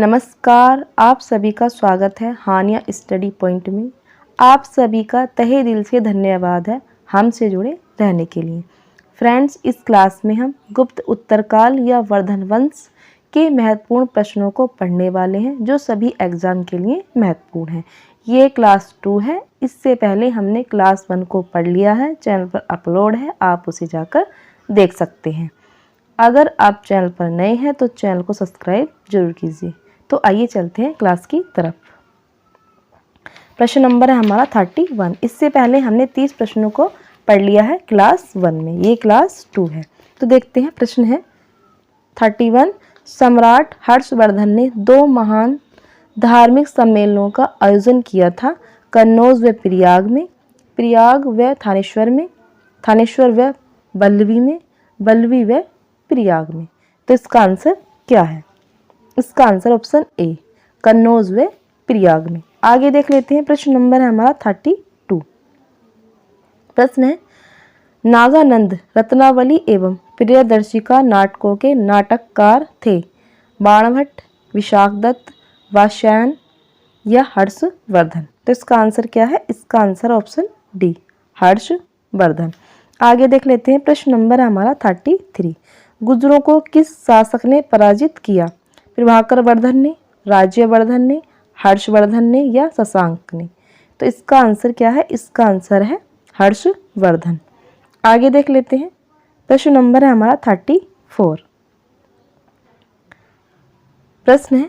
नमस्कार, आप सभी का स्वागत है हानिया स्टडी पॉइंट में। आप सभी का तहे दिल से धन्यवाद है हमसे जुड़े रहने के लिए। फ्रेंड्स, इस क्लास में हम गुप्त उत्तरकाल या वर्धन वंश के महत्वपूर्ण प्रश्नों को पढ़ने वाले हैं जो सभी एग्जाम के लिए महत्वपूर्ण हैं। ये क्लास 2 है। इससे पहले हमने क्लास 1 को पढ़ लिया है, चैनल पर अपलोड है, आप उसे जाकर देख सकते हैं। अगर आप चैनल पर नए हैं तो चैनल को सब्सक्राइब जरूर कीजिए। तो आइए चलते हैं क्लास की तरफ। प्रश्न नंबर है हमारा 31। इससे पहले हमने 30 प्रश्नों को पढ़ लिया है क्लास 1 में, ये क्लास 2 है। तो देखते हैं, प्रश्न है 31। सम्राट हर्षवर्धन ने 2 महान धार्मिक सम्मेलनों का आयोजन किया था, कन्नौज व प्रयाग में, प्रयाग व थानेश्वर में, थानेश्वर व बल्लवी में, बल्लवी व प्रयाग में। तो इसका आंसर क्या है? इसका आंसर ऑप्शन ए, कन्नौज व प्रयाग में। आगे देख लेते हैं, प्रश्न नंबर है हमारा 32। प्रश्न है, नागानंद रत्नावली एवं प्रियदर्शिका नाटकों के नाटककार थे बाणभट्ट, विशाखदत्त, वात्स्यायन या हर्षवर्धन। तो इसका आंसर क्या है? इसका आंसर ऑप्शन डी, हर्षवर्धन। आगे देख लेते हैं, प्रश्न नंबर है हमारा 33। गुर्जरों को किस शासक ने पराजित किया? प्रभाकर वर्धन ने, राज्यवर्धन ने, हर्षवर्धन ने या शशांक ने? तो इसका आंसर क्या है? इसका आंसर है हर्षवर्धन। आगे देख लेते हैं, प्रश्न नंबर है हमारा 34। प्रश्न है,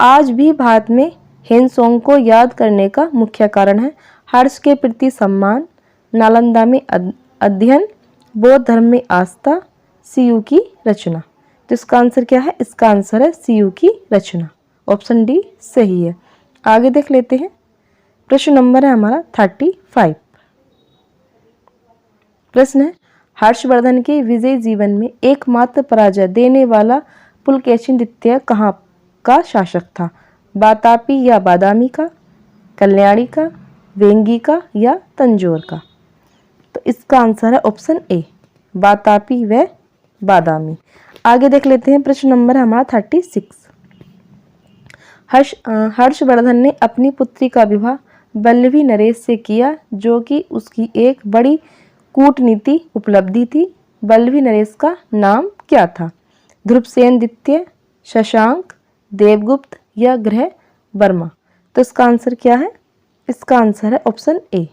आज भी भारत में हिनसोंग को याद करने का मुख्य कारण है हर्ष के प्रति सम्मान, नालंदा में अध्ययन, बौद्ध धर्म में आस्था, सीयू की रचना। तो इसका आंसर क्या है? इसका आंसर है सीयू की रचना, ऑप्शन डी सही है। आगे देख लेते हैं, प्रश्न नंबर है हमारा 35। प्रश्न है, हर्षवर्धन के विजय जीवन में एकमात्र पराजय देने वाला पुलकेशिन द्वितीय कहाँ का शासक था? वातापी या बादामी का, कल्याणी का, वेंगी का या तंजौर का? तो इसका आंसर है ऑप्शन ए, वातापी व बादामी। आगे देख लेते हैं, प्रश्न नंबर है हमारा 36। हर्षवर्धन ने अपनी पुत्री का विवाह बल्लभी नरेश से किया जो कि उसकी एक बड़ी कूटनीति उपलब्धि थी। बल्लभी नरेश का नाम क्या था? ध्रुवसेन द्वितीय, शशांक, देवगुप्त या ग्रह वर्मा? तो इसका आंसर क्या है? इसका आंसर है ऑप्शन ए,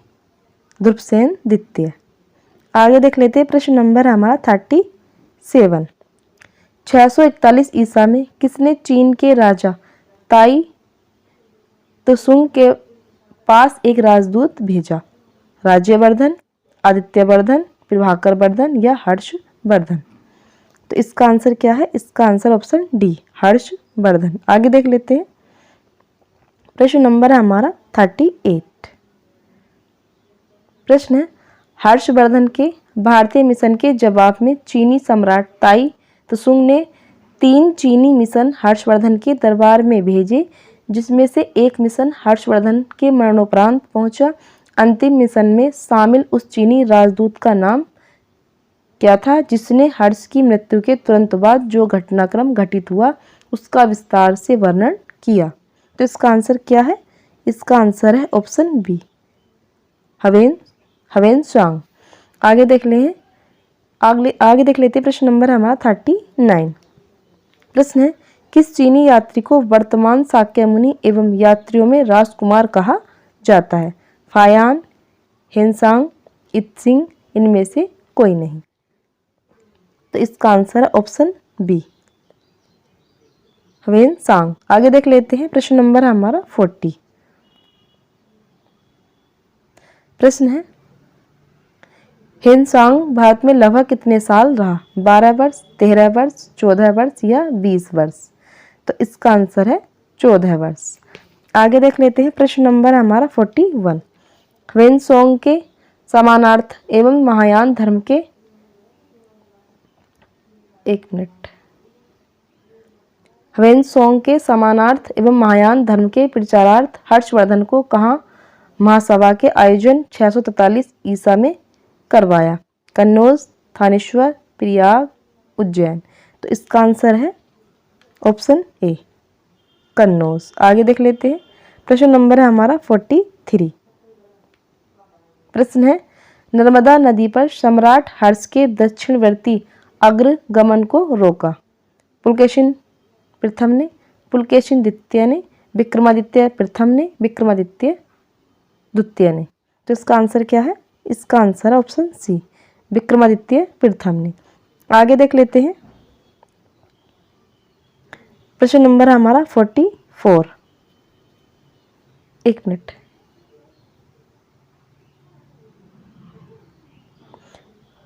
ध्रुवसेन द्वितीय। आगे देख लेते हैं, प्रश्न नंबर है हमारा 37। 641 ईसा में किसने चीन के राजा ताई तुसुंग के पास एक राजदूत भेजा? राज्यवर्धन, आदित्यवर्धन, प्रभाकर वर्धन या हर्षवर्धन? तो इसका आंसर क्या है? इसका आंसर ऑप्शन डी, हर्षवर्धन। आगे देख लेते हैं, प्रश्न नंबर है हमारा 38। प्रश्न है, हर्षवर्धन के भारतीय मिशन के जवाब में चीनी सम्राट ताई तुसुंग ने 3 चीनी मिशन हर्षवर्धन के दरबार में भेजे, जिसमें से एक मिशन हर्षवर्धन के मरणोपरांत पहुंचा। अंतिम मिशन में शामिल उस चीनी राजदूत का नाम क्या था जिसने हर्ष की मृत्यु के तुरंत बाद जो घटनाक्रम घटित हुआ उसका विस्तार से वर्णन किया? तो इसका आंसर क्या है? इसका आंसर है ऑप्शन बी, हवेनसांग। आगे देख लेते हैं, प्रश्न नंबर हमारा 39। प्रश्न है, किस चीनी यात्री को वर्तमान शाक्यमुनि एवं यात्रियों में राजकुमार कहा जाता है? फायान, हेनसांग, इत्सिंग, इनमें से कोई नहीं? तो इसका आंसर है ऑप्शन बी, हवेनसांग। आगे देख लेते हैं, प्रश्न नंबर हमारा 40। प्रश्न है, हेनसांग भारत में लगभग कितने साल रहा? 12 वर्ष, 13 वर्ष, 14 वर्ष या 20 वर्ष? तो इसका आंसर है 14 वर्ष। आगे देख लेते हैं, प्रश्न नंबर हमारा 41। हेनसांग के समानार्थ एवं महायान धर्म के हेनसांग के समानार्थ एवं महायान धर्म के प्रचारार्थ हर्षवर्धन को कहाँ महासभा के आयोजन 643 ईसा में करवाया? कन्नौज, थानेश्वर, प्रयाग, उज्जैन? तो इसका आंसर है ऑप्शन ए, कन्नौज। आगे देख लेते हैं, प्रश्न नंबर है हमारा 43। प्रश्न है, नर्मदा नदी पर सम्राट हर्ष के दक्षिणवर्ती अग्रगमन को रोका। पुलकेशिन प्रथम ने, पुलकेशिन द्वितीय ने, विक्रमादित्य प्रथम ने, विक्रमादित्य द्वितीय ने। तो इसका आंसर क्या है? इसका आंसर है ऑप्शन सी, विक्रमादित्य प्रथम ने। आगे देख लेते हैं, प्रश्न नंबर हमारा 44। एक मिनट।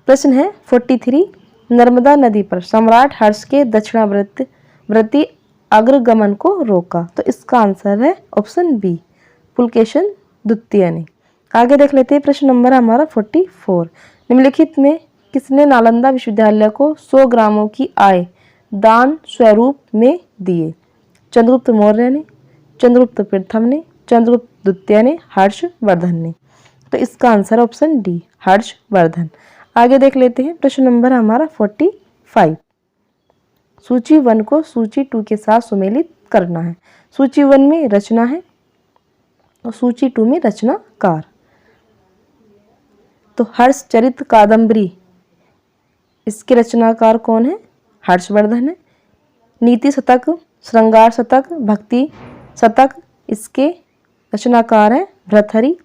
प्रश्न है 43, नर्मदा नदी पर सम्राट हर्ष के दक्षिणावर्ती अग्रगमन को रोका। तो इसका आंसर है ऑप्शन बी, पुलकेशिन द्वितीय ने। आगे देख लेते हैं, प्रश्न नंबर हमारा 44, निम्नलिखित में किसने नालंदा विश्वविद्यालय को 100 ग्रामों की आय दान स्वरूप में दिए? चंद्रगुप्त मौर्य ने, चंद्रगुप्त प्रथम ने, चंद्रगुप्त द्वितीय ने, हर्षवर्धन ने। तो इसका आंसर ऑप्शन डी, हर्षवर्धन। आगे देख लेते हैं, प्रश्न नंबर हमारा 45, सूची 1 को सूची 2 के साथ सुमेलित करना है। सूची 1 में रचना है और सूची 2 में रचनाकार। तो हर्षचरित कादंबरी, इसके रचनाकार कौन है? हर्षवर्धन है। नीति शतक, श्रृंगार शतक, भक्ति शतक, इसके रचनाकार हैं भर्तृहरि।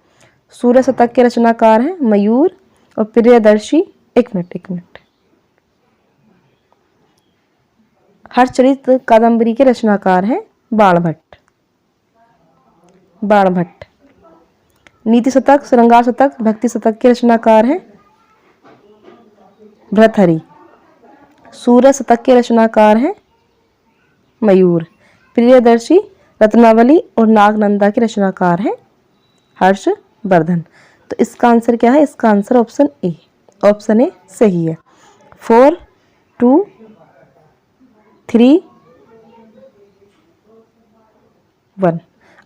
सूर्य शतक के रचनाकार हैं मयूर और प्रियदर्शी। एक मिनट। हर्षचरित कादंबरी के रचनाकार हैं बाणभट्ट। नीति शतक, श्रृंगार शतक, भक्ति शतक के रचनाकार हैं भर्तृहरि। सूर्य शतक के रचनाकार हैं मयूर। प्रियदर्शी, रत्नावली और नागनंदा के रचनाकार हैं हर्षवर्धन। तो इसका आंसर क्या है? इसका answer option A, option A सही है। 4, 2, 3, 1।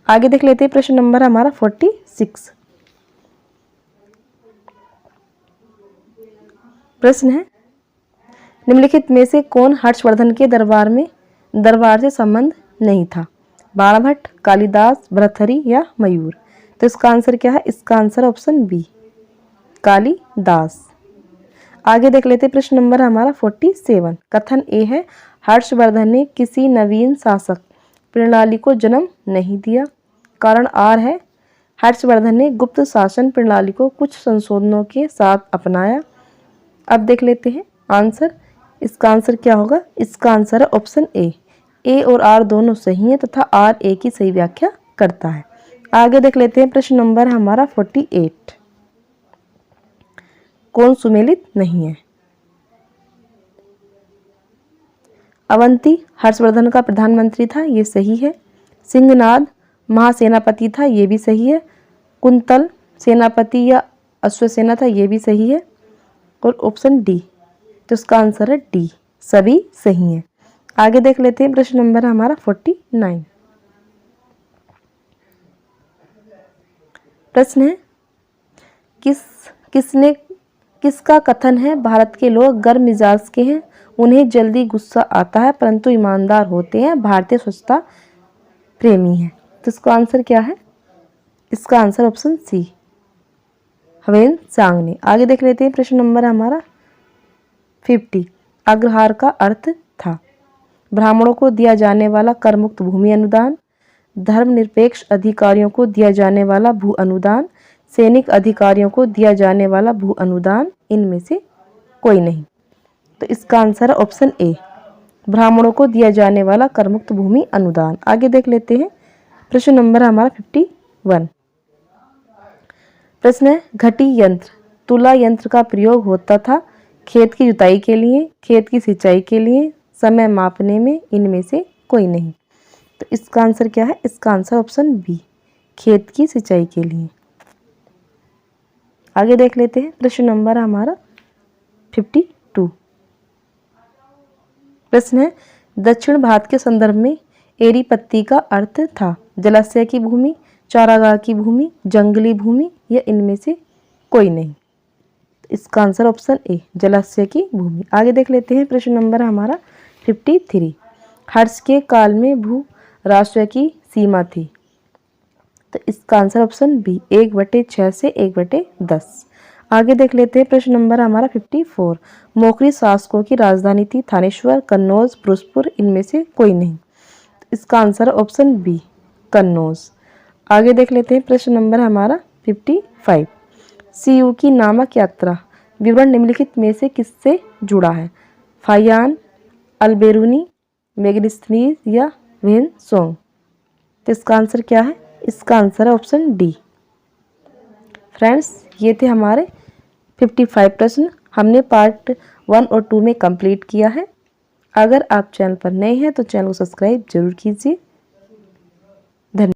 आगे देख लेते हैं, प्रश्न नंबर हमारा 46। प्रश्न है, निम्नलिखित में से कौन हर्षवर्धन के दरबार से संबंध नहीं था? बाणभट्ट, कालिदास, भर्तृहरि या मयूर। तो इसका आंसर क्या है? इसका आंसर ऑप्शन बी, कालिदास। आगे देख लेते हैं, प्रश्न नंबर हमारा 47। कथन ए है, हर्षवर्धन ने किसी नवीन शासक प्रणाली को जन्म नहीं दिया। कारण आर है, हर्षवर्धन ने गुप्त शासन प्रणाली को कुछ संशोधनों के साथ अपनाया। अब देख लेते हैं आंसर। इसका आंसर क्या होगा? इसका आंसर है ऑप्शन ए और आर दोनों सही हैं तथा आर ए की सही व्याख्या करता है। आगे देख लेते हैं, प्रश्न नंबर हमारा 48। कौन सुमेलित नहीं है? अवंती हर्षवर्धन का प्रधानमंत्री था, ये सही है। सिंहनाद महासेनापति था, ये भी सही है। कुंतल सेनापति या अश्वसेना था, ये भी सही है। और ऑप्शन डी, तो इसका आंसर है डी, सभी सही हैं। आगे देख लेते हैं, प्रश्न नंबर हमारा 49। प्रश्न है, किसका कथन है भारत के लोग गर्म मिजाज के हैं, उन्हें जल्दी गुस्सा आता है परंतु ईमानदार होते हैं, भारतीय स्वच्छता प्रेमी हैं। तो इसका आंसर क्या है? इसका आंसर ऑप्शन सी, ह्वेनसांग ने। आगे देख लेते हैं, प्रश्न नंबर हमारा 50। अग्रहार का अर्थ था? ब्राह्मणों को दिया जाने वाला कर मुक्त भूमि अनुदान, धर्मनिरपेक्ष अधिकारियों को दिया जाने वाला भू अनुदान, सैनिक अधिकारियों को दिया जाने वाला भू अनुदान, इनमें से कोई नहीं। तो इसका आंसर है ऑप्शन ए, ब्राह्मणों को दिया जाने वाला करमुक्त भूमि अनुदान। आगे देख लेते हैं, प्रश्न नंबर हमारा 51। प्रश्न है, घटी यंत्र तुला यंत्र का प्रयोग होता था खेत की जुताई के लिए, खेत की सिंचाई के लिए, समय मापने में, इनमें से कोई नहीं। तो इसका आंसर क्या है? इसका आंसर ऑप्शन बी, खेत की सिंचाई के लिए। आगे देख लेते हैं, प्रश्न नंबर हमारा 52। प्रश्न है, दक्षिण भारत के संदर्भ में एरीपत्ती का अर्थ था? जलाशय की भूमि, चारागाह की भूमि, जंगली भूमि या इनमें से कोई नहीं। इसका आंसर ऑप्शन ए, जलाशय की भूमि। आगे देख लेते हैं, प्रश्न नंबर हमारा 53। हर्ष के काल में भू राष्ट्र की सीमा थी? तो इसका आंसर ऑप्शन बी 1/6 से 1/10। आगे देख लेते हैं प्रश्न नंबर हमारा 54। मोखरी शासकों की राजधानी थी थानेश्वर, कन्नौज, फिरोजपुर, इनमें से कोई नहीं। तो इसका आंसर ऑप्शन बी कन्नौज। आगे देख लेते हैं प्रश्न नंबर हमारा 55। सीयू की नामक यात्रा विवरण निम्नलिखित में से किससे जुड़ा है? फाइयान, अल्बेरूनी, मेगनिस्नीज या वेनसोंग। तो इसका आंसर क्या है? इसका आंसर है ऑप्शन डी। फ्रेंड्स, ये थे हमारे 55 प्रश्न। हमने पार्ट 1 और 2 में कंप्लीट किया है। अगर आप चैनल पर नए हैं तो चैनल को सब्सक्राइब जरूर कीजिए।